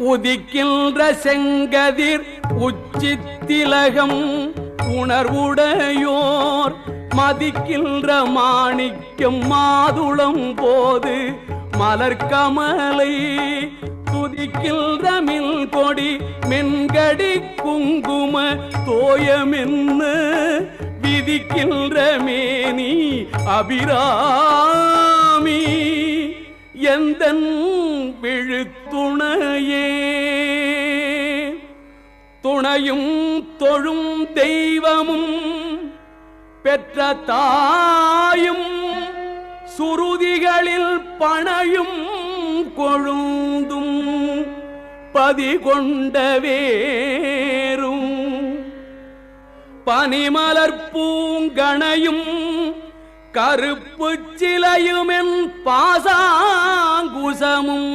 உதிக்கின்ற செங்கதிர் உச்சித்திலகம் உணர்வுடையோர் மதிக்கின்ற மாணிக்கம் மாதுளம் போது மலர்கமலை துதிக்கின்ற மில் கொடி மென்கடி குங்கும தோயமென்ன விதிக்கின்ற மேனி அபிராமி எந்தன் விழுத்துணையே துணையும் தொழும் தெய்வமும் பெற்ற தாயும் சுருதிகளில் பணையும் கொழுந்தும் பதிகொண்ட வேரும் பனிமலர் பூங்கணையும் கருப்பு சிலையுமென் பாசாங்குசமும்